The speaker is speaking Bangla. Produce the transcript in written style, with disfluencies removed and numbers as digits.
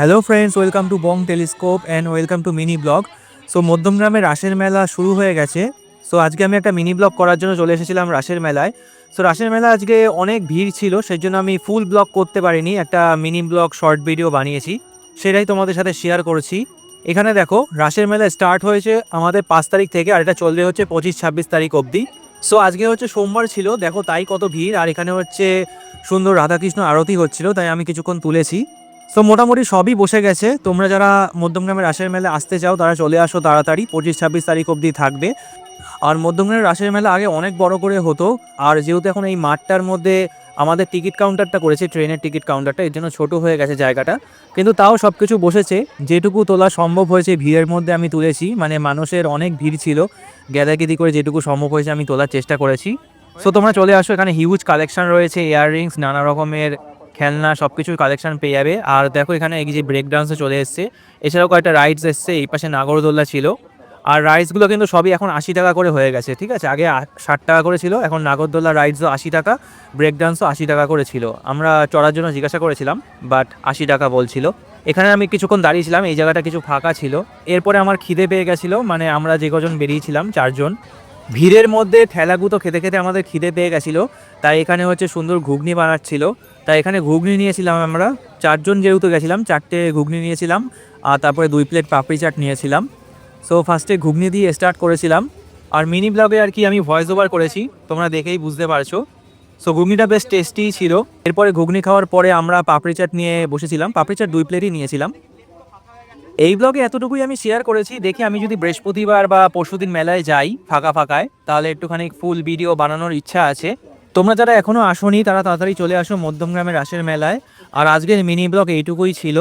Hello friends, welcome to Bong telescope and welcome to mini blog. So মধ্যমগ্রামে রাসের মেলা শুরু হয়ে গেছে। সো আজকে আমি একটা মিনি ব্লগ করার জন্য চলে এসেছিলাম রাসের মেলায়। সো রাসের মেলা আজকে অনেক ভিড় ছিল, সেই জন্য আমি ফুল ব্লগ করতে পারিনি, একটা মিনি ব্লগ শর্ট ভিডিও বানিয়েছি, সেটাই তোমাদের সাথে শেয়ার করেছি। এখানে দেখো, রাসের মেলা স্টার্ট হয়েছে আমাদের 5 তারিখ থেকে, আর এটা চলবে হচ্ছে 25-26 তারিখ অবধি। সো আজকে হচ্ছে সোমবার ছিল, দেখো তাই কত ভিড়। আর এখানে হচ্ছে সুন্দর রাধাকৃষ্ণ আরতি হচ্ছিল, তাই আমি কিছুক্ষণ তুলেছি। সো মোটামুটি সবই বসে গেছে। তোমরা যারা মধ্যমগ্রামের রাসের মেলা আসতে চাও তারা চলে আসো তাড়াতাড়ি, 25-26 তারিখ অবধি থাকবে। আর মধ্যমগ্রামের রাসের মেলা আগে অনেক বড় করে হতো, আর যেহেতু এখন এই মাঠটার মধ্যে আমাদের টিকিট কাউন্টারটা করেছে, ট্রেনের টিকিট কাউন্টারটা, এর জন্য ছোটো হয়ে গেছে জায়গাটা। কিন্তু তাও সব কিছু বসেছে, যেটুকু তোলা সম্ভব হয়েছে ভিড়ের মধ্যে আমি তুলেছি। মানে মানুষের অনেক ভিড় ছিল, গ্যাদাগেদি করে যেটুকু সম্ভব হয়েছে আমি তোলার চেষ্টা করেছি। সো তোমরা চলে আসো, এখানে হিউজ কালেকশন রয়েছে, ইয়াররিংস, নানা রকমের খেলনা, সব কিছুর কালেকশন পেয়ে যাবে। আর দেখো এখানে এই যে ব্রেক ডান্সও চলে এসছে, এছাড়াও কয়েকটা রাইডস এসছে, এই পাশে নাগরদোল্লা ছিল। আর রাইডসগুলো কিন্তু সবই এখন 80 টাকা করে হয়ে গেছে, ঠিক আছে? আগে 60 টাকা করে ছিল, এখন নাগরদোল্লা রাইডসও 80 টাকা, ব্রেক ডান্সও 80 টাকা করে ছিল। আমরা চড়ার জন্য জিজ্ঞাসা করেছিলাম, বাট 80 টাকা বলছিল। এখানে আমি কিছুক্ষণ দাঁড়িয়েছিলাম, এই জায়গাটা কিছু ফাঁকা ছিল। এরপরে আমার খিদে পেয়ে গেছিলো, মানে আমরা যে কজন বেরিয়েছিলাম 4 জন, ভিড়ের মধ্যে ঠেলাগুতো খেতে খেতে আমাদের খিদে পেয়ে গেছিলো। তাই এখানে হচ্ছে সুন্দর ঘুগনি বানাচ্ছিল, তাই এখানে ঘুগনি নিয়েছিলাম আমরা। 4 জন যেহেতু গেছিলাম, 4টে ঘুগনি নিয়েছিলাম, আর তারপরে 2 প্লেট পাপড়ি চাট নিয়েছিলাম। সো ফার্স্টে ঘুগনি দিয়ে স্টার্ট করেছিলাম। আর মিনি ব্লগে আর কি আমি ভয়েস ওভার করেছি, তোমরা দেখেই বুঝতে পারছো। সো ঘুগনিটা বেশ টেস্টিই ছিল। এরপরে ঘুগনি খাওয়ার পরে আমরা পাপড়ি চাট নিয়ে বসেছিলাম, পাপড়ি চাট 2 প্লেটই নিয়েছিলাম। এই ব্লগে এতটুকুই আমি শেয়ার করেছি। দেখি আমি যদি বৃহস্পতিবার বা পরশুদিন মেলায় যাই ফাঁকায়, তাহলে একটুখানি ফুল ভিডিও বানানোর ইচ্ছা আছে। তোমরা যারা এখনও আসোনি তারা তাড়াতাড়ি চলে আসো মধ্যমগ্রামের রাসের মেলায়। আর আজকের মিনি ব্লগ এইটুকুই ছিল।